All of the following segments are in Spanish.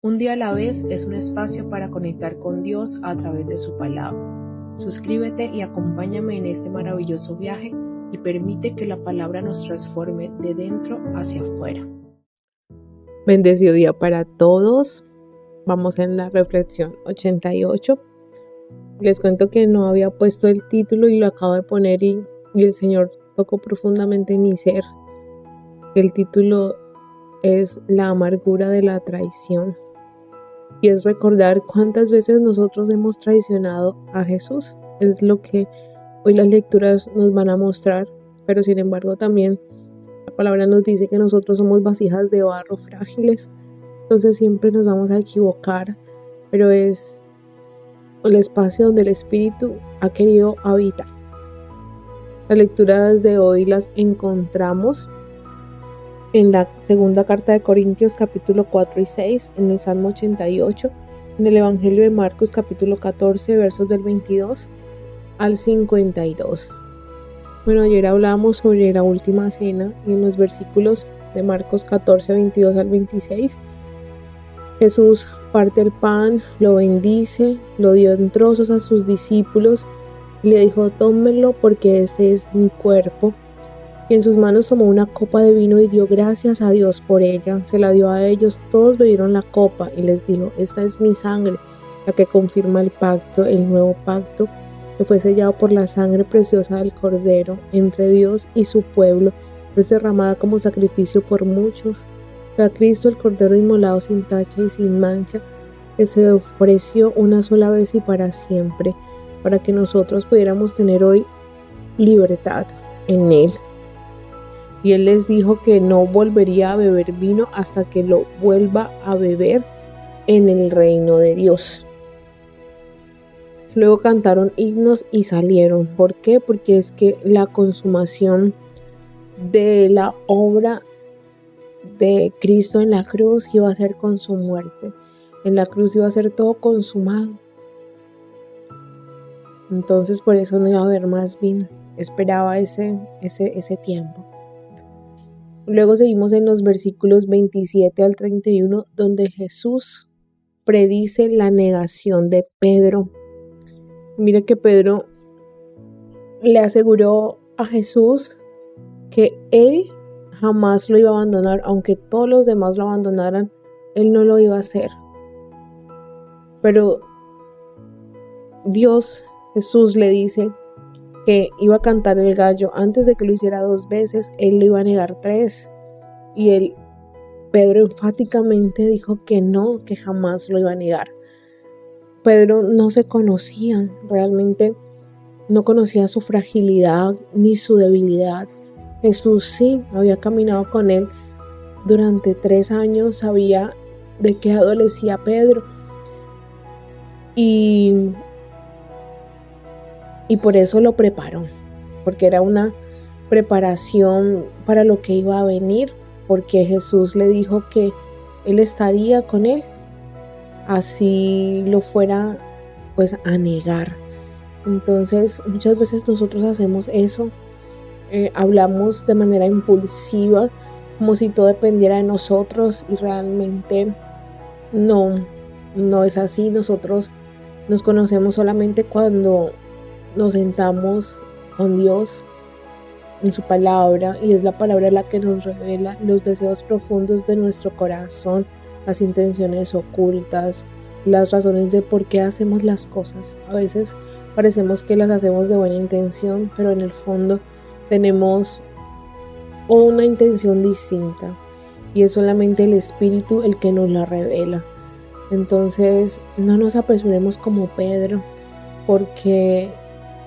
Un día a la vez es un espacio para conectar con Dios a través de su palabra. Suscríbete y acompáñame en este maravilloso viaje y permite que la palabra nos transforme de dentro hacia afuera. Bendecido día para todos. Vamos en la reflexión 88. Les cuento que no había puesto el título y lo acabo de poner y el Señor tocó profundamente mi ser. El título es La amargura de la traición. Y es recordar cuántas veces nosotros hemos traicionado a Jesús. Es lo que hoy las lecturas nos van a mostrar, pero sin embargo también la palabra nos dice que nosotros somos vasijas de barro frágiles. Entonces siempre nos vamos a equivocar, pero es el espacio donde el Espíritu ha querido habitar. Las lecturas de hoy las encontramos en la segunda carta de Corintios capítulo 4 y 6, en el Salmo 88, en el Evangelio de Marcos capítulo 14, versos del 22 al 52. Bueno, ayer hablábamos sobre la última cena y en los versículos de Marcos 14, 22 al 26, Jesús parte el pan, lo bendice, lo dio en trozos a sus discípulos y le dijo: tómenlo porque este es mi cuerpo. Y en sus manos tomó una copa de vino y dio gracias a Dios por ella. Se la dio a ellos, todos bebieron la copa y les dijo: esta es mi sangre, la que confirma el pacto, el nuevo pacto, que fue sellado por la sangre preciosa del Cordero entre Dios y su pueblo, es derramada como sacrificio por muchos. A Cristo, el Cordero inmolado sin tacha y sin mancha, que se ofreció una sola vez y para siempre, para que nosotros pudiéramos tener hoy libertad en Él. Y Él les dijo que no volvería a beber vino hasta que lo vuelva a beber en el reino de Dios. Luego cantaron himnos y salieron. ¿Por qué? Porque es que la consumación de la obra de Cristo en la cruz iba a ser con su muerte. En la cruz iba a ser todo consumado. Entonces por eso no iba a haber más vino. Esperaba ese tiempo. Luego seguimos en los versículos 27 al 31, donde Jesús predice la negación de Pedro. Mire que Pedro le aseguró a Jesús que él jamás lo iba a abandonar, aunque todos los demás lo abandonaran, él no lo iba a hacer. Pero Jesús le dice que iba a cantar el gallo. Antes de que lo hiciera 2 veces, él lo iba a negar 3. Y Pedro enfáticamente dijo que no, que jamás lo iba a negar. Pedro no se conocía, realmente no conocía su fragilidad ni su debilidad. Jesús sí había caminado con él durante 3 años, sabía de qué adolecía Pedro y por eso lo preparó, porque era una preparación para lo que iba a venir, porque Jesús le dijo que él estaría con él, así lo fuera pues a negar. Entonces muchas veces nosotros hacemos eso, hablamos de manera impulsiva, como si todo dependiera de nosotros, y realmente no es así. Nosotros nos conocemos solamente cuando nos sentamos con Dios en su palabra, y es la palabra la que nos revela los deseos profundos de nuestro corazón, las intenciones ocultas, las razones de por qué hacemos las cosas. A veces parecemos que las hacemos de buena intención, pero en el fondo tenemos una intención distinta, y es solamente el Espíritu el que nos la revela. Entonces no nos apresuremos como Pedro, porque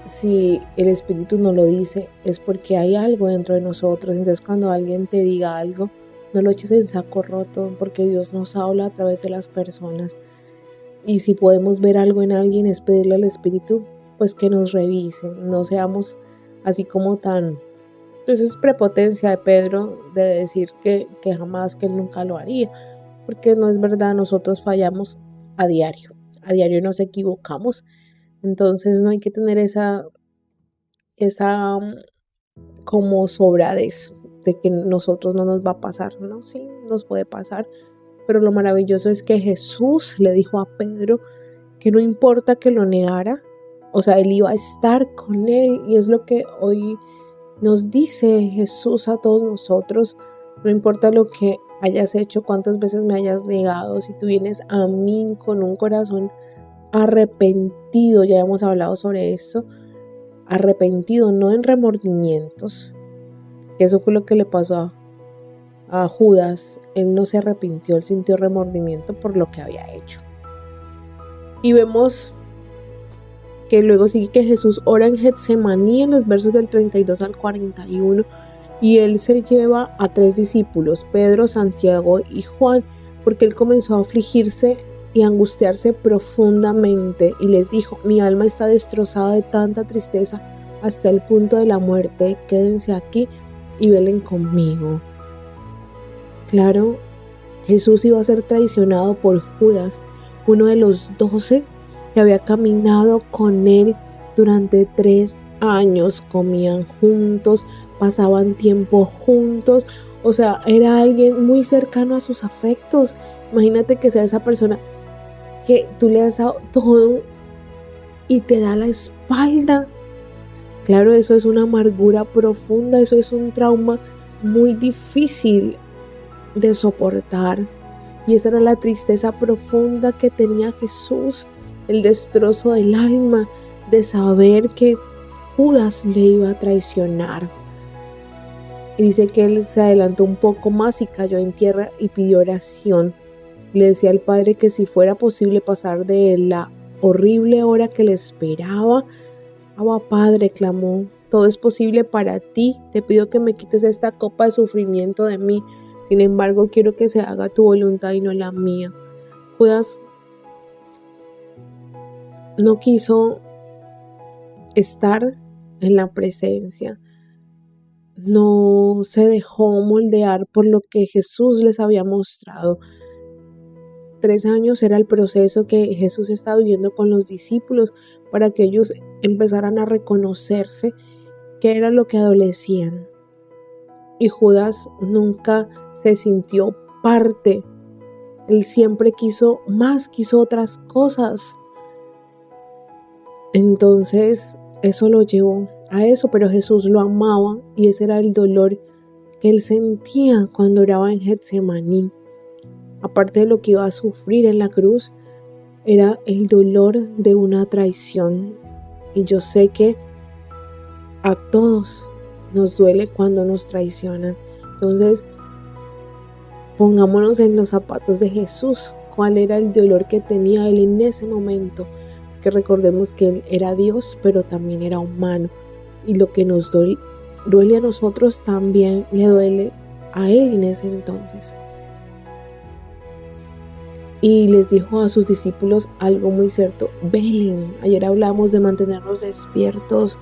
si el Espíritu no lo dice es porque hay algo dentro de nosotros. Entonces cuando alguien te diga algo, no lo eches en saco roto, porque Dios nos habla a través de las personas, y si podemos ver algo en alguien es pedirle al Espíritu pues que nos revise. No seamos así como tan... Eso es prepotencia de Pedro, de decir que jamás, que él nunca lo haría, porque no es verdad. Nosotros fallamos a diario nos equivocamos. Entonces no hay que tener esa como sobradez de que nosotros no nos va a pasar, ¿no? Sí, nos puede pasar, pero lo maravilloso es que Jesús le dijo a Pedro que no importa que lo negara, o sea, él iba a estar con él, y es lo que hoy nos dice Jesús a todos nosotros. No importa lo que hayas hecho, cuántas veces me hayas negado, si tú vienes a mí con un corazón arrepentido, ya hemos hablado sobre esto, arrepentido, no en remordimientos, que eso fue lo que le pasó a Judas. Él no se arrepintió, él sintió remordimiento por lo que había hecho. Y vemos que luego sigue que Jesús ora en Getsemaní en los versos del 32 al 41, y él se lleva a 3 discípulos, Pedro, Santiago y Juan, porque él comenzó a afligirse y a angustiarse profundamente, y les dijo: mi alma está destrozada de tanta tristeza hasta el punto de la muerte, quédense aquí y velen conmigo. Claro, Jesús iba a ser traicionado por Judas, uno de los 12 que había caminado con él durante 3 años, comían juntos, pasaban tiempo juntos, o sea, era alguien muy cercano a sus afectos. Imagínate que sea esa persona que tú le has dado todo y te da la espalda. Claro, eso es una amargura profunda, eso es un trauma muy difícil de soportar. Y esa era la tristeza profunda que tenía Jesús, el destrozo del alma de saber que Judas le iba a traicionar. Y dice que él se adelantó un poco más y cayó en tierra y pidió oración. Le decía al Padre que si fuera posible pasar de la horrible hora que le esperaba. Abba Padre, clamó, todo es posible para ti, te pido que me quites esta copa de sufrimiento de mí, sin embargo quiero que se haga tu voluntad y no la mía. Judas no quiso estar en la presencia, no se dejó moldear por lo que Jesús les había mostrado. 3 años era el proceso que Jesús estaba viviendo con los discípulos para que ellos empezaran a reconocerse qué era lo que adolecían. Y Judas nunca se sintió parte. Él siempre quiso más, quiso otras cosas. Entonces eso lo llevó a eso, pero Jesús lo amaba y ese era el dolor que él sentía cuando oraba en Getsemaní. Aparte de lo que iba a sufrir en la cruz, era el dolor de una traición. Y yo sé que a todos nos duele cuando nos traicionan. Entonces, pongámonos en los zapatos de Jesús. ¿Cuál era el dolor que tenía él en ese momento? Que recordemos que él era Dios, pero también era humano. Y lo que nos duele a nosotros también le duele a él en ese entonces. Y les dijo a sus discípulos algo muy cierto: velen. Ayer hablamos de mantenernos despiertos.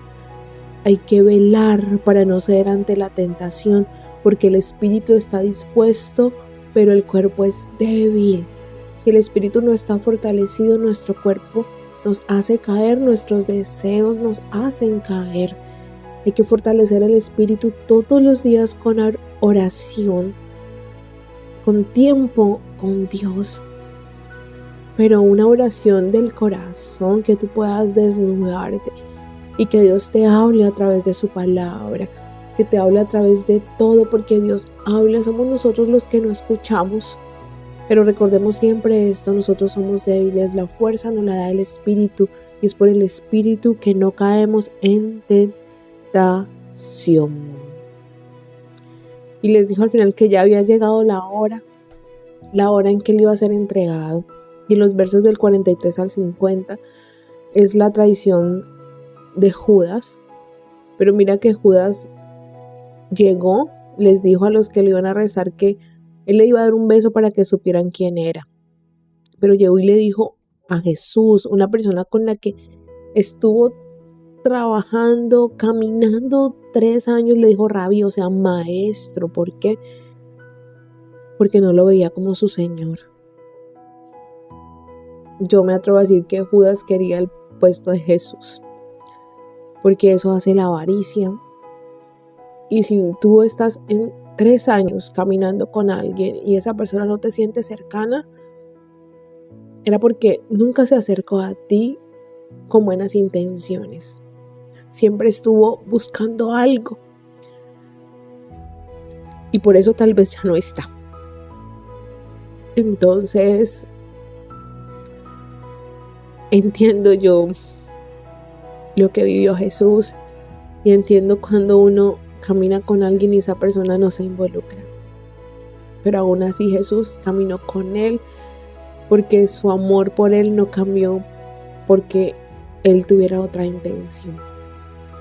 Hay que velar para no ceder ante la tentación, porque el espíritu está dispuesto, pero el cuerpo es débil. Si el espíritu no está fortalecido, nuestro cuerpo nos hace caer, nuestros deseos nos hacen caer. Hay que fortalecer el espíritu todos los días con oración, con tiempo con Dios. Pero una oración del corazón, que tú puedas desnudarte y que Dios te hable a través de su palabra, que te hable a través de todo, porque Dios habla, somos nosotros los que no escuchamos. Pero recordemos siempre esto: nosotros somos débiles, la fuerza nos la da el Espíritu, y es por el Espíritu que no caemos en tentación. Y les dijo al final que ya había llegado la hora en que él iba a ser entregado. Y en los versos del 43 al 50 es la traición de Judas. Pero mira que Judas llegó, les dijo a los que le iban a arrestar que él le iba a dar un beso para que supieran quién era. Pero llegó y le dijo a Jesús, una persona con la que estuvo trabajando, caminando 3 años, le dijo Rabí, o sea, maestro. ¿Por qué? Porque no lo veía como su Señor. Yo me atrevo a decir que Judas quería el puesto de Jesús, porque eso hace la avaricia. Y si tú estás 3 años caminando con alguien y esa persona no te siente cercana, era porque nunca se acercó a ti con buenas intenciones. Siempre estuvo buscando algo y por eso tal vez ya no está. Entonces, entiendo yo lo que vivió Jesús y entiendo cuando uno camina con alguien y esa persona no se involucra. Pero aún así Jesús caminó con él porque su amor por él no cambió porque él tuviera otra intención.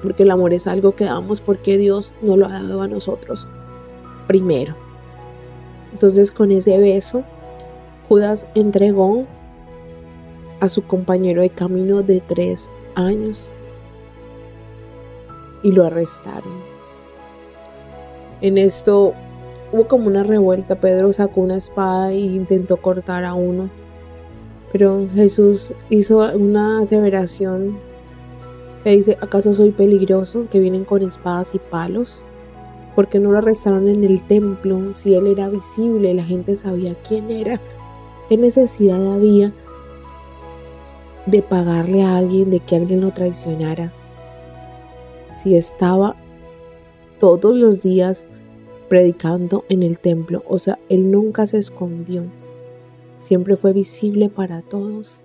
Porque el amor es algo que damos porque Dios nos lo ha dado a nosotros primero. Entonces, con ese beso, Judas entregó a su compañero de camino de 3 años y lo arrestaron. En esto hubo como una revuelta. Pedro sacó una espada e intentó cortar a uno, pero Jesús hizo una aseveración que dice: ¿acaso soy peligroso que vienen con espadas y palos? ¿Por qué no lo arrestaron en el templo si él era visible, la gente sabía quién era? ¿Qué necesidad había de pagarle a alguien, de que alguien lo traicionara? Si estaba todos los días predicando en el templo, o sea, él nunca se escondió, siempre fue visible para todos,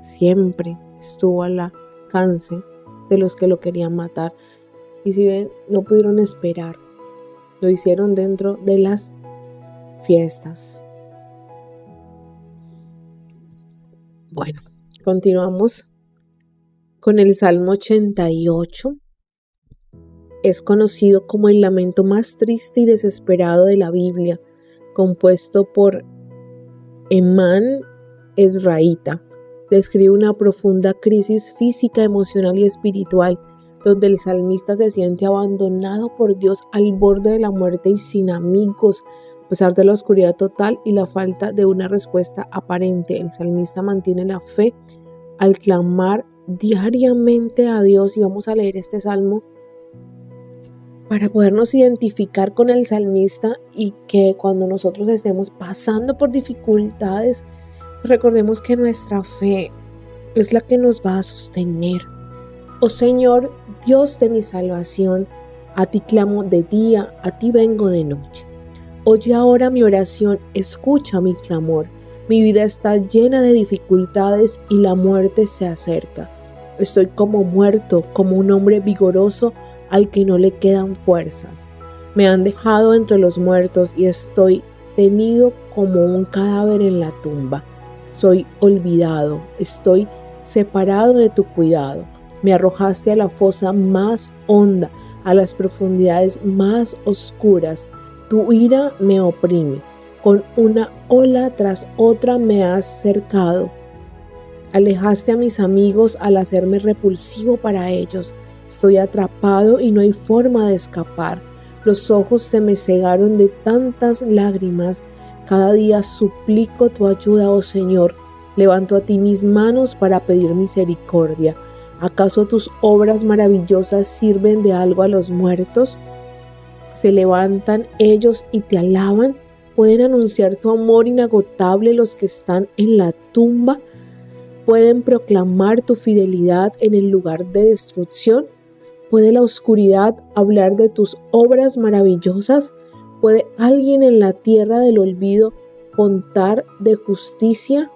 siempre estuvo al alcance de los que lo querían matar. Y si ven, no pudieron esperar, lo hicieron dentro de las fiestas. Bueno, continuamos con el Salmo 88. Es conocido como el lamento más triste y desesperado de la Biblia, compuesto por Emán Ezraíta. Describe una profunda crisis física, emocional y espiritual, donde el salmista se siente abandonado por Dios al borde de la muerte y sin amigos. A pesar de la oscuridad total y la falta de una respuesta aparente, el salmista mantiene la fe al clamar diariamente a Dios. Y vamos a leer este salmo para podernos identificar con el salmista y que cuando nosotros estemos pasando por dificultades, recordemos que nuestra fe es la que nos va a sostener. Oh Señor, Dios de mi salvación, a ti clamo de día, a ti vengo de noche. Oye ahora mi oración, escucha mi clamor. Mi vida está llena de dificultades y la muerte se acerca. Estoy como muerto, como un hombre vigoroso al que no le quedan fuerzas. Me han dejado entre los muertos y estoy tenido como un cadáver en la tumba. Soy olvidado, estoy separado de tu cuidado. Me arrojaste a la fosa más honda, a las profundidades más oscuras. Tu ira me oprime, con una ola tras otra me has cercado. Alejaste a mis amigos al hacerme repulsivo para ellos. Estoy atrapado y no hay forma de escapar. Los ojos se me cegaron de tantas lágrimas. Cada día suplico tu ayuda, oh Señor. Levanto a ti mis manos para pedir misericordia. ¿Acaso tus obras maravillosas sirven de algo a los muertos? ¿Se levantan ellos y te alaban? ¿Pueden anunciar tu amor inagotable los que están en la tumba? ¿Pueden proclamar tu fidelidad en el lugar de destrucción? ¿Puede la oscuridad hablar de tus obras maravillosas? ¿Puede alguien en la tierra del olvido contar de justicia?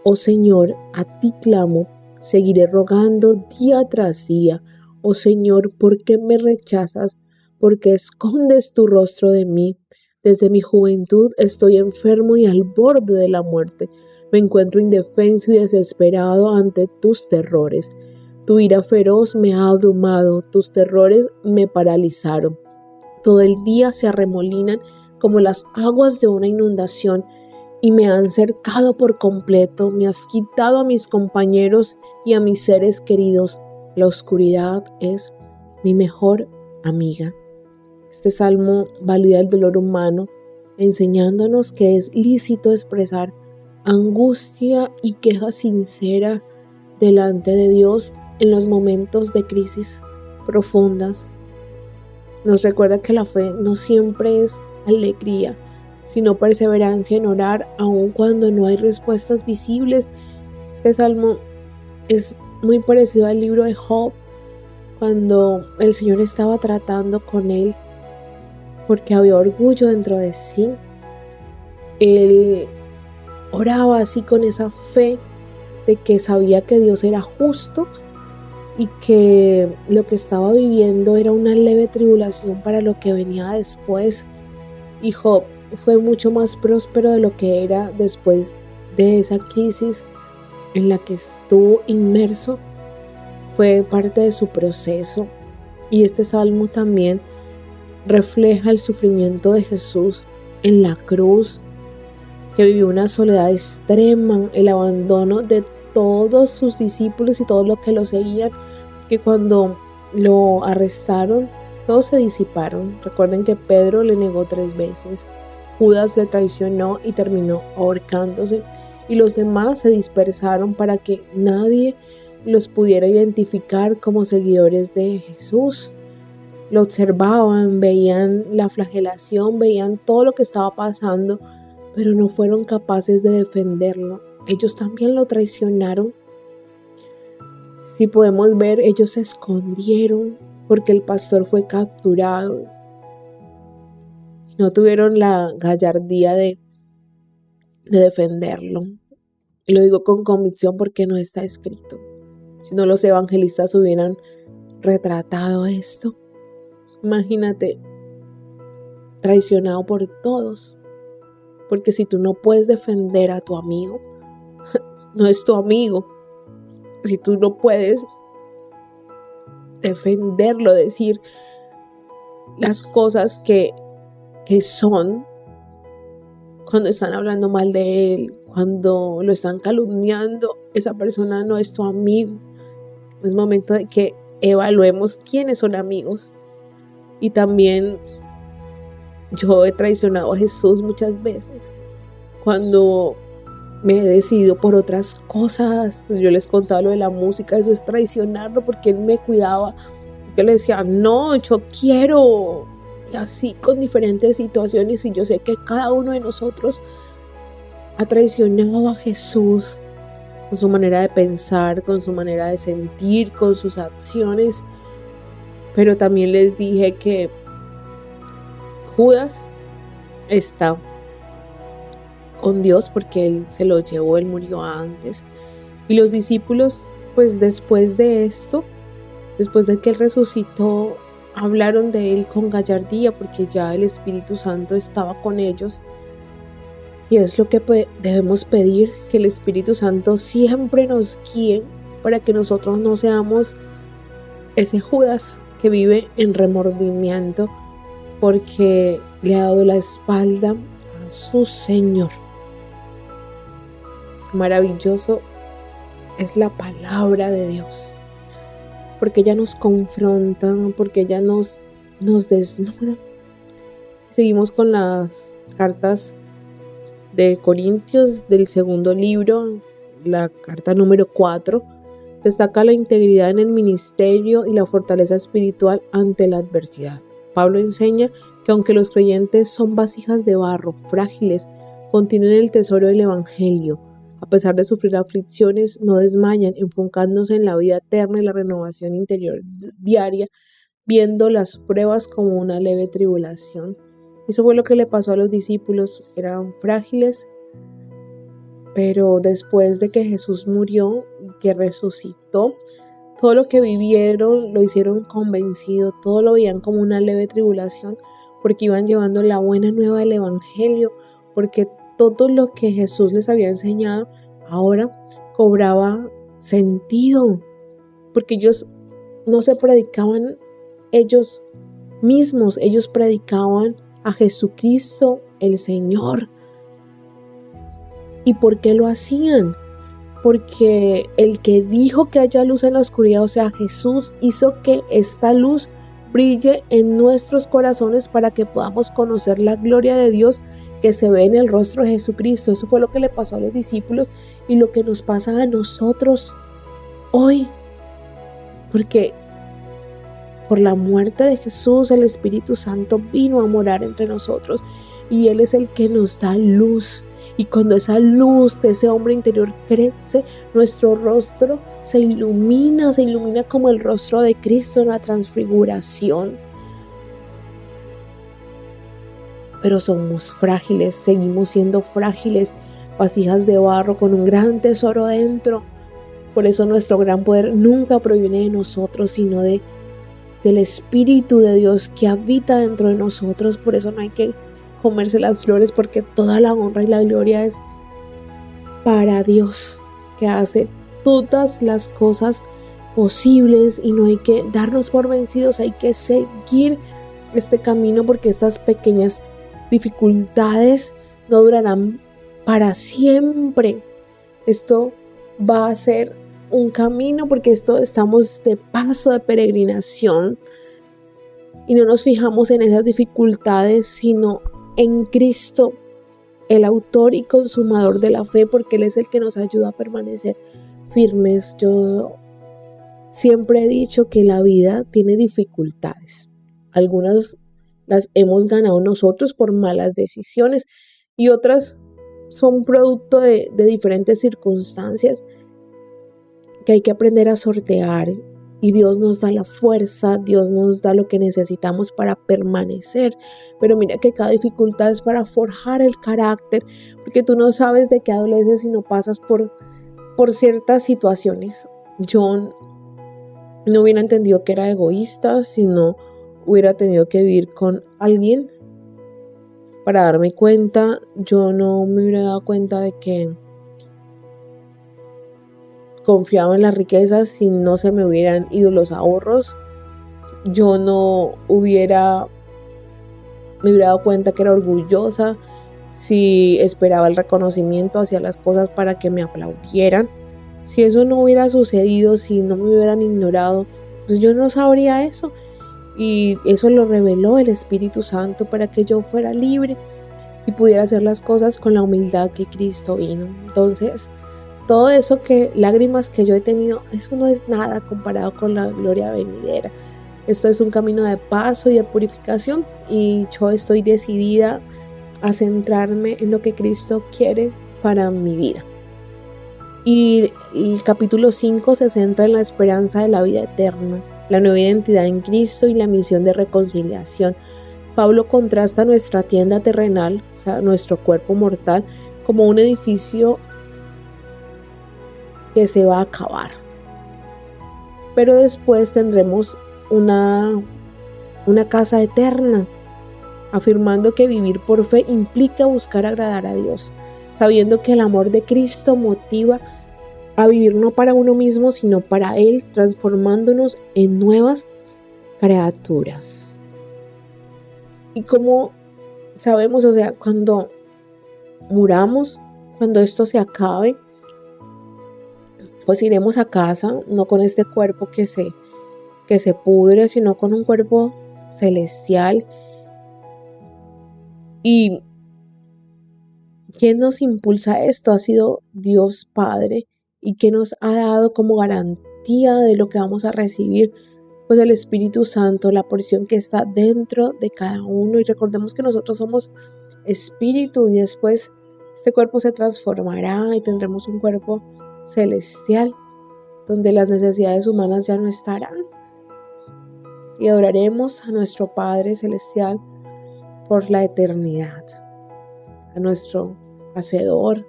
Oh Señor, a ti clamo, seguiré rogando día tras día. Oh Señor, ¿por qué me rechazas? ¿Por qué escondes tu rostro de mí? Desde mi juventud estoy enfermo y al borde de la muerte. Me encuentro indefenso y desesperado ante tus terrores. Tu ira feroz me ha abrumado, tus terrores me paralizaron. Todo el día se arremolinan como las aguas de una inundación y me han cercado por completo. Me has quitado a mis compañeros y a mis seres queridos. La oscuridad es mi mejor amiga. Este salmo valida el dolor humano, enseñándonos que es lícito expresar angustia y queja sincera delante de Dios en los momentos de crisis profundas. nos recuerda que la fe no siempre es alegría, sino perseverancia en orar, aun cuando no hay respuestas visibles. Este salmo es muy parecido al libro de Job, cuando el Señor estaba tratando con él porque había orgullo dentro de sí. Él oraba así con esa fe de que sabía que Dios era justo y que lo que estaba viviendo era una leve tribulación para lo que venía después. Y Job fue mucho más próspero de lo que era después de esa crisis en la que estuvo inmerso. Fue parte de su proceso. Y este salmo también refleja el sufrimiento de Jesús en la cruz, que vivió una soledad extrema, el abandono de todos sus discípulos y todos los que lo seguían, que cuando lo arrestaron, todos se disiparon. Recuerden que Pedro le negó 3 veces, Judas le traicionó y terminó ahorcándose, y los demás se dispersaron para que nadie los pudiera identificar como seguidores de Jesús. Lo observaban, veían la flagelación, veían todo lo que estaba pasando, pero no fueron capaces de defenderlo. Ellos también lo traicionaron. Si podemos ver, ellos se escondieron porque el pastor fue capturado. No tuvieron la gallardía de defenderlo. Y lo digo con convicción porque no está escrito. Si no, los evangelistas hubieran retratado esto. Imagínate, traicionado por todos. Porque si tú no puedes defender a tu amigo, no es tu amigo. Si tú no puedes defenderlo, decir las cosas que son, cuando están hablando mal de él, cuando lo están calumniando, esa persona no es tu amigo. Es momento de que evaluemos quiénes son amigos. Y también yo he traicionado a Jesús muchas veces cuando me he decidido por otras cosas. Yo les contaba lo de la música, eso es traicionarlo, porque él me cuidaba. Yo le decía, no, yo quiero. Y así con diferentes situaciones, y yo sé que cada uno de nosotros ha traicionado a Jesús con su manera de pensar, con su manera de sentir, con sus acciones. Pero también les dije que Judas está con Dios porque él se lo llevó, él murió antes. Y los discípulos, pues después de esto, después de que él resucitó, hablaron de él con gallardía porque ya el Espíritu Santo estaba con ellos. Y es lo que debemos pedir, que el Espíritu Santo siempre nos guíe para que nosotros no seamos ese Judas que vive en remordimiento porque le ha dado la espalda a su Señor. Maravilloso es la palabra de Dios, porque ella nos confronta, porque ella nos desnuda. Seguimos con las cartas de Corintios del segundo libro, la carta número 4. Destaca la integridad en el ministerio y la fortaleza espiritual ante la adversidad. Pablo enseña que aunque los creyentes son vasijas de barro, frágiles, contienen el tesoro del evangelio. A pesar de sufrir aflicciones, no desmayan, enfocándose en la vida eterna y la renovación interior diaria, viendo las pruebas como una leve tribulación. Eso fue lo que le pasó a los discípulos. Eran frágiles, pero después de que Jesús murió, que resucitó, todo lo que vivieron lo hicieron convencido, todo lo veían como una leve tribulación, porque iban llevando la buena nueva del evangelio, porque todo lo que Jesús les había enseñado ahora cobraba sentido, porque ellos no se predicaban ellos mismos, ellos predicaban a Jesucristo el Señor. ¿Y por qué lo hacían? Porque el que dijo que haya luz en la oscuridad, o sea, Jesús, hizo que esta luz brille en nuestros corazones para que podamos conocer la gloria de Dios que se ve en el rostro de Jesucristo. Eso fue lo que le pasó a los discípulos y lo que nos pasa a nosotros hoy. Porque Por la muerte de Jesús, el Espíritu Santo vino a morar entre nosotros y Él es el que nos da luz. Y cuando esa luz de ese hombre interior crece, nuestro rostro se ilumina como el rostro de Cristo en la transfiguración. Pero somos frágiles, seguimos siendo frágiles, vasijas de barro con un gran tesoro dentro. Por eso nuestro gran poder nunca proviene de nosotros, sino del Espíritu de Dios que habita dentro de nosotros. Por eso no hay que comerse las flores, porque toda la honra y la gloria es para Dios, que hace todas las cosas posibles, y no hay que darnos por vencidos, hay que seguir este camino, porque estas pequeñas dificultades no durarán para siempre. Esto va a ser un camino, porque estamos de paso, de peregrinación, y no nos fijamos en esas dificultades, sino en Cristo, el autor y consumador de la fe, porque Él es el que nos ayuda a permanecer firmes. Yo siempre he dicho que la vida tiene dificultades. Algunas las hemos ganado nosotros por malas decisiones y otras son producto de diferentes circunstancias que hay que aprender a sortear, y Dios nos da la fuerza, Dios nos da lo que necesitamos para permanecer. Pero mira que cada dificultad es para forjar el carácter, porque tú no sabes de qué adoleces si no pasas por ciertas situaciones. Yo no hubiera entendido que era egoísta si no hubiera tenido que vivir con alguien para darme cuenta. Yo no me hubiera dado cuenta de que confiaba en las riquezas si no se me hubieran ido los ahorros. Yo no me hubiera dado cuenta que era orgullosa si esperaba el reconocimiento, hacía las cosas para que me aplaudieran. Si eso no hubiera sucedido, si no me hubieran ignorado, pues yo no sabría eso. Y eso lo reveló el Espíritu Santo para que yo fuera libre y pudiera hacer las cosas con la humildad que Cristo vino. Entonces, todo eso lágrimas que yo he tenido, eso no es nada comparado con la gloria venidera. Esto es un camino de paso y de purificación, y yo estoy decidida a centrarme en lo que Cristo quiere para mi vida. Y el capítulo 5 se centra en la esperanza de la vida eterna, la nueva identidad en Cristo y la misión de reconciliación. Pablo contrasta nuestra tienda terrenal, o sea, nuestro cuerpo mortal, como un edificio que se va a acabar. Pero después tendremos una casa eterna, afirmando que vivir por fe implica buscar agradar a Dios, sabiendo que el amor de Cristo motiva a vivir no para uno mismo, sino para Él, transformándonos en nuevas criaturas. Y como sabemos, o sea, cuando muramos, cuando esto se acabe, pues iremos a casa, no con este cuerpo que se pudre, sino con un cuerpo celestial. ¿Y quién nos impulsa a esto? Ha sido Dios Padre, y que nos ha dado como garantía de lo que vamos a recibir, pues el Espíritu Santo, la porción que está dentro de cada uno. Y recordemos que nosotros somos espíritu, y después este cuerpo se transformará y tendremos un cuerpo celestial donde las necesidades humanas ya no estarán, y adoraremos a nuestro Padre Celestial por la eternidad, a nuestro Hacedor.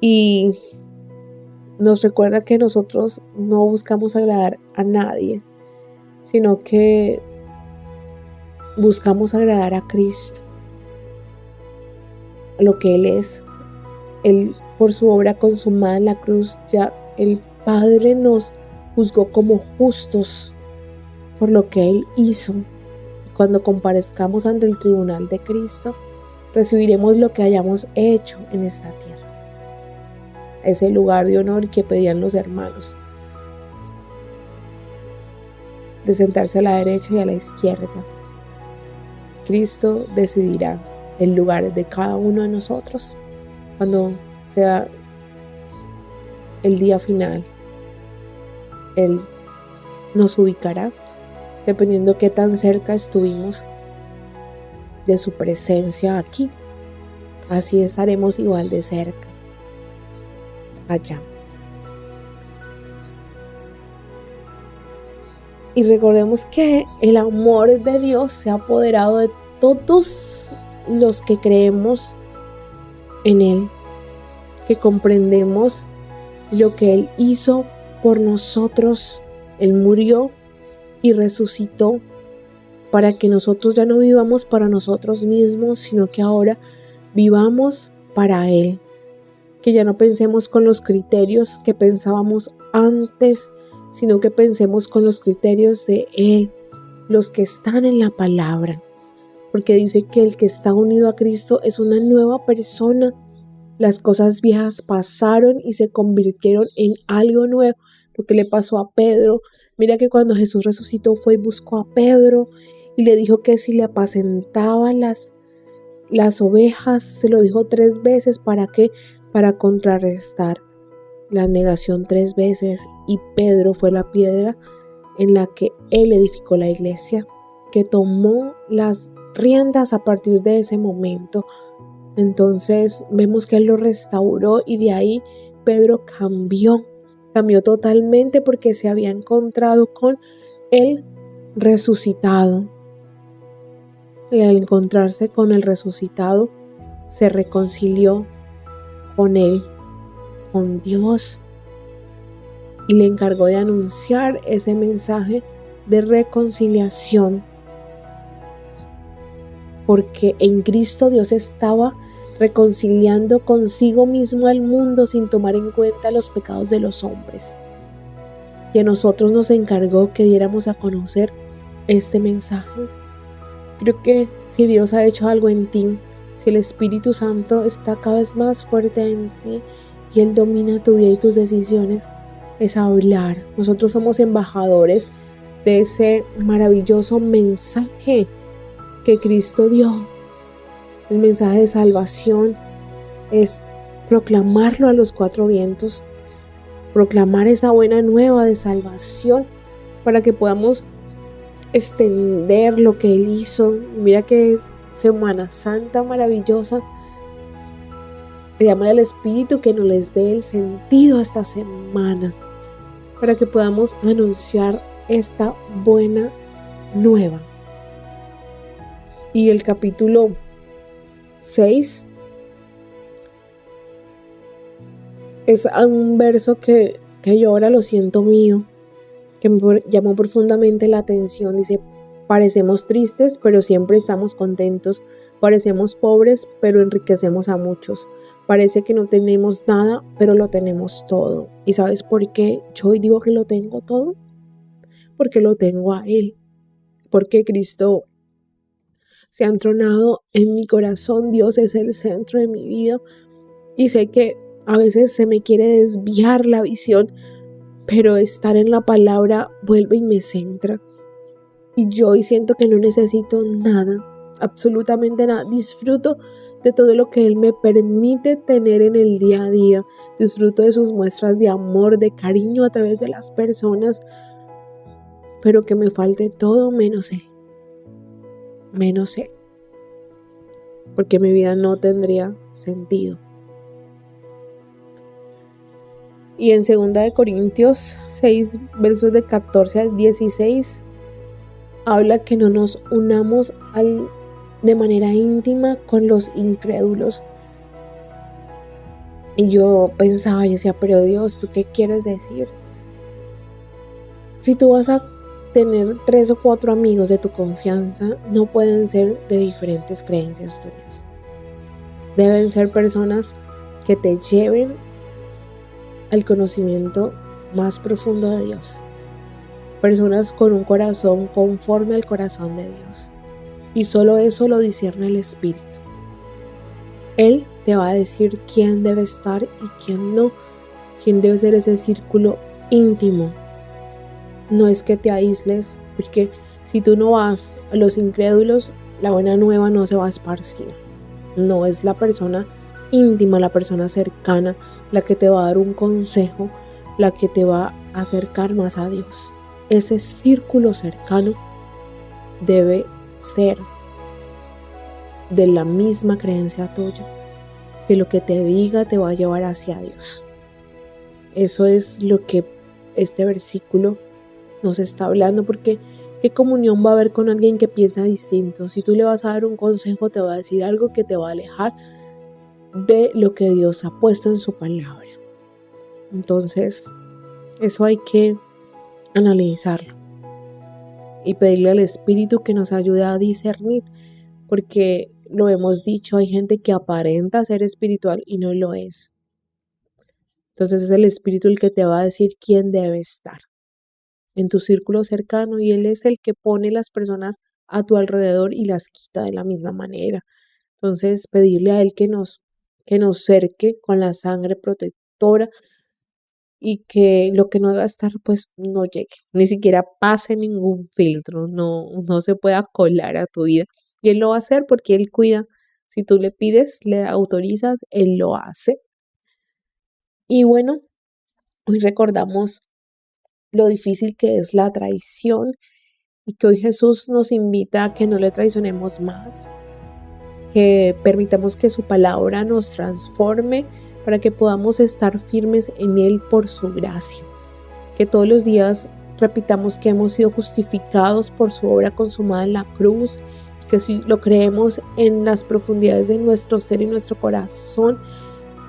Y nos recuerda que nosotros no buscamos agradar a nadie, sino que buscamos agradar a Cristo, a lo que Él es. Él, por su obra consumada en la cruz, ya el Padre nos juzgó como justos por lo que Él hizo. Cuando comparezcamos ante el tribunal de Cristo, recibiremos lo que hayamos hecho en esta tierra. Ese lugar de honor que pedían los hermanos, de sentarse a la derecha y a la izquierda. Cristo decidirá el lugar de cada uno de nosotros cuando sea el día final. Él nos ubicará dependiendo qué tan cerca estuvimos de su presencia aquí. Así estaremos igual de cerca allá. Y recordemos que el amor de Dios se ha apoderado de todos los que creemos en Él, que comprendemos lo que Él hizo por nosotros. Él murió y resucitó para que nosotros ya no vivamos para nosotros mismos, sino que ahora vivamos para Él. Que ya no pensemos con los criterios que pensábamos antes, sino que pensemos con los criterios de Él, los que están en la palabra. Porque dice que el que está unido a Cristo es una nueva persona. Las cosas viejas pasaron y se convirtieron en algo nuevo. Lo que le pasó a Pedro. Mira que cuando Jesús resucitó fue y buscó a Pedro y le dijo que si le apacentaban las ovejas, se lo dijo 3 veces. ¿Para qué? Para contrarrestar la negación 3 veces. Y Pedro fue la piedra en la que Él edificó la iglesia, que tomó las riendas a partir de ese momento. Entonces vemos que Él lo restauró y de ahí Pedro cambió totalmente porque se había encontrado con el resucitado. Y al encontrarse con el resucitado, se reconcilió con Él, con Dios, y le encargó de anunciar ese mensaje de reconciliación, porque en Cristo Dios estaba reconciliando consigo mismo al mundo sin tomar en cuenta los pecados de los hombres. Y a nosotros nos encargó que diéramos a conocer este mensaje. Creo que si Dios ha hecho algo en ti, si el Espíritu Santo está cada vez más fuerte en ti y Él domina tu vida y tus decisiones, es hablar. Nosotros somos embajadores de ese maravilloso mensaje que Cristo dio. El mensaje de salvación es proclamarlo a los 4 vientos, proclamar esa buena nueva de salvación para que podamos extender lo que Él hizo. Mira que es Semana Santa maravillosa. Pidámosle al Espíritu que nos les dé el sentido a esta semana para que podamos anunciar esta buena nueva. Y el capítulo 6 es un verso que yo ahora lo siento mío, que me llamó profundamente la atención. Dice: parecemos tristes, pero siempre estamos contentos. Parecemos pobres, pero enriquecemos a muchos. Parece que no tenemos nada, pero lo tenemos todo. ¿Y sabes por qué yo hoy digo que lo tengo todo? Porque lo tengo a Él. Porque Cristo se ha entronado en mi corazón. Dios es el centro de mi vida. Y sé que a veces se me quiere desviar la visión, pero estar en la palabra vuelve y me centra. Y yo hoy siento que no necesito nada, absolutamente nada. Disfruto de todo lo que Él me permite tener en el día a día. Disfruto de sus muestras de amor, de cariño a través de las personas. Pero que me falte todo menos Él. Menos Él. Porque mi vida no tendría sentido. Y en 2 Corintios 6, versos de 14 al 16, habla que no nos unamos de manera íntima con los incrédulos. Y yo pensaba, yo decía, pero Dios, ¿tú qué quieres decir? Si tú vas a tener 3 o 4 amigos de tu confianza, no pueden ser de diferentes creencias tuyas. Deben ser personas que te lleven al conocimiento más profundo de Dios. Personas con un corazón conforme al corazón de Dios. Y solo eso lo discierne el Espíritu. Él te va a decir quién debe estar y quién no. Quién debe ser ese círculo íntimo. No es que te aísles, porque si tú no vas a los incrédulos, la buena nueva no se va a esparcir. No es la persona íntima, la persona cercana, la que te va a dar un consejo, la que te va a acercar más a Dios. ese círculo cercano debe ser de la misma creencia tuya, que lo que te diga te va a llevar hacia Dios. Eso es lo que este versículo nos está hablando, porque ¿qué comunión va a haber con alguien que piensa distinto? Si tú le vas a dar un consejo, te va a decir algo que te va a alejar de lo que Dios ha puesto en su palabra. Entonces, eso hay que analizarlo y pedirle al Espíritu que nos ayude a discernir, porque lo hemos dicho, hay gente que aparenta ser espiritual y no lo es. Entonces es el Espíritu el que te va a decir quién debe estar en tu círculo cercano, y Él es el que pone las personas a tu alrededor y las quita de la misma manera. Entonces pedirle a Él que nos cerque con la sangre protectora, y que lo que no deba estar pues no llegue, ni siquiera pase ningún filtro, no se pueda colar a tu vida. Y Él lo va a hacer porque Él cuida. Si tú le pides, le autorizas, Él lo hace. Y bueno, hoy recordamos lo difícil que es la traición, y que hoy Jesús nos invita a que no le traicionemos más, que permitamos que su palabra nos transforme para que podamos estar firmes en Él por su gracia. Que todos los días repitamos que hemos sido justificados por su obra consumada en la cruz, y que si lo creemos en las profundidades de nuestro ser y nuestro corazón,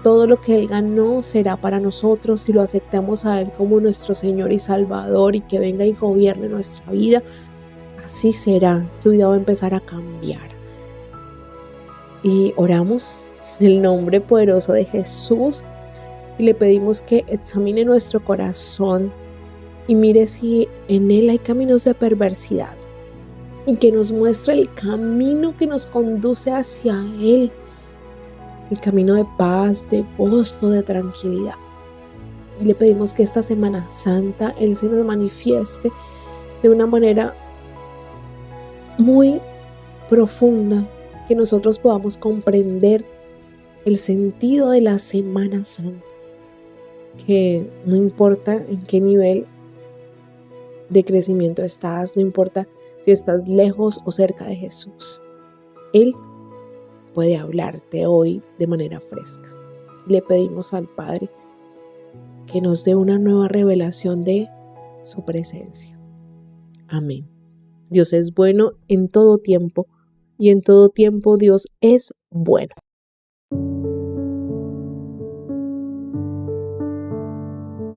todo lo que Él ganó será para nosotros si lo aceptamos a Él como nuestro Señor y Salvador, y que venga y gobierne nuestra vida. Así será, tu vida va a empezar a cambiar. Y oramos en el nombre poderoso de Jesús y le pedimos que examine nuestro corazón y mire si en él hay caminos de perversidad, y que nos muestre el camino que nos conduce hacia Él, el camino de paz, de gozo, de tranquilidad. Y le pedimos que esta Semana Santa Él se nos manifieste de una manera muy profunda, que nosotros podamos comprender el sentido de la Semana Santa, que no importa en qué nivel de crecimiento estás, no importa si estás lejos o cerca de Jesús, Él puede hablarte hoy de manera fresca. Le pedimos al Padre que nos dé una nueva revelación de su presencia. Amén. Dios es bueno en todo tiempo, y en todo tiempo Dios es bueno.